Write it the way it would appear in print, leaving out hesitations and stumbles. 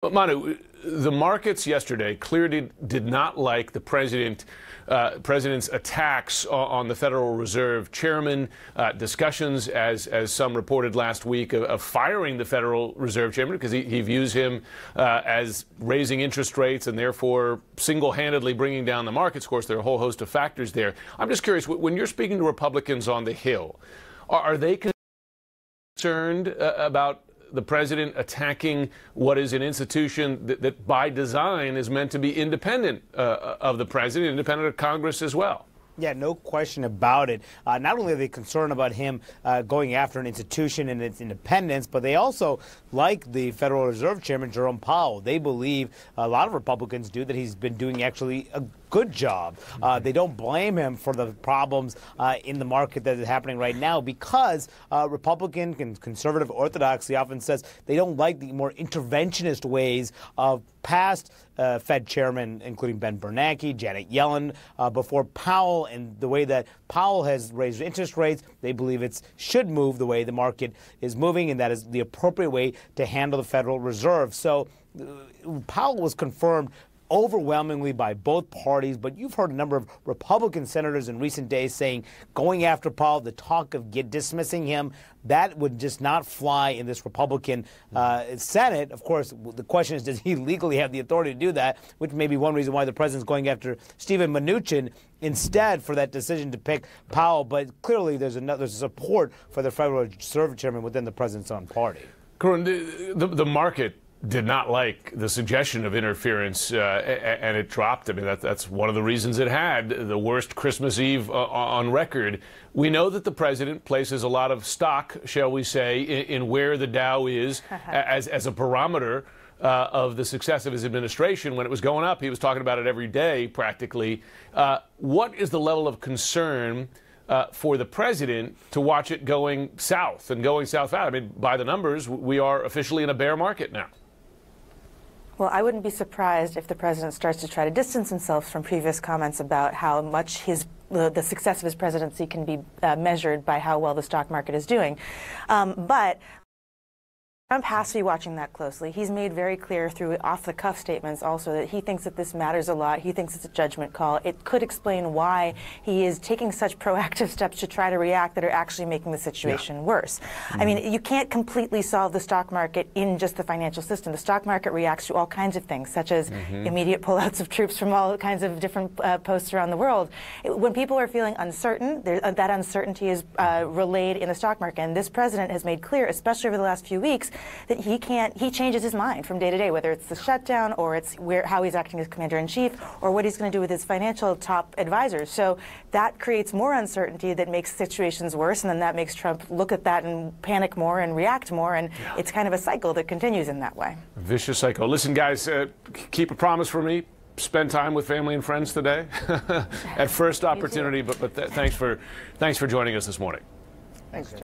But Manu, the markets yesterday clearly did not like the president's attacks on the Federal Reserve Chairman. Discussions, as some reported last week, of firing the Federal Reserve Chairman because he views him as raising interest rates and therefore single-handedly bringing down the markets. Of course, there are a whole host of factors there. I'm just curious, when you're speaking to Republicans on the Hill, are they concerned about the president attacking what is an institution that by design is meant to be independent of the president, independent of Congress as well? Yeah, no question about it. Not only are they concerned about him going after an institution and its independence, but they also like the Federal Reserve Chairman, Jerome Powell. They believe, a lot of Republicans do, that he's been doing actually a good job. They don't blame him for the problems in the market that is happening right now because Republican and conservative orthodoxy often says they don't like the more interventionist ways of past Fed chairmen, including Ben Bernanke, Janet Yellen, before Powell, and the way that Powell has raised interest rates. They believe it should move the way the market is moving, and that is the appropriate way to handle the Federal Reserve. So Powell was confirmed overwhelmingly by both parties, but you've heard a number of Republican senators in recent days saying going after Powell, the talk of dismissing him, that would just not fly in this Republican Senate. Of course, the question is, does he legally have the authority to do that, which may be one reason why the president's going after Steven Mnuchin instead for that decision to pick Powell. But clearly there's support for the Federal Reserve Chairman within the president's own party. Karun, the market did not like the suggestion of interference, and it dropped. I mean, that's one of the reasons it had the worst Christmas Eve on record. We know that the president places a lot of stock, shall we say, in where the Dow is as a barometer of the success of his administration. When it was going up, he was talking about it every day, practically. What is the level of concern for the president to watch it going south and going south out? I mean, by the numbers, we are officially in a bear market now. Well, I wouldn't be surprised if the president starts to try to distance himself from previous comments about how much the success of his presidency can be measured by how well the stock market is doing. But Trump has to be watching that closely. He's made very clear through off-the-cuff statements also that he thinks that this matters a lot. He thinks it's a judgment call. It could explain why he is taking such proactive steps to try to react that are actually making the situation worse. I mean, you can't completely solve the stock market in just the financial system. The stock market reacts to all kinds of things, such as immediate pullouts of troops from all kinds of different posts around the world. When people are feeling uncertain, that uncertainty is relayed in the stock market. And this president has made clear, especially over the last few weeks, that he changes his mind from day to day, whether it's the shutdown or it's how he's acting as commander-in-chief or what he's going to do with his financial top advisors. So that creates more uncertainty that makes situations worse, and then that makes Trump look at that and panic more and react more, and it's kind of a cycle that continues in that way. A vicious cycle. Listen, guys, keep a promise for me. Spend time with family and friends today at first opportunity, but thanks for joining us this morning. Thanks.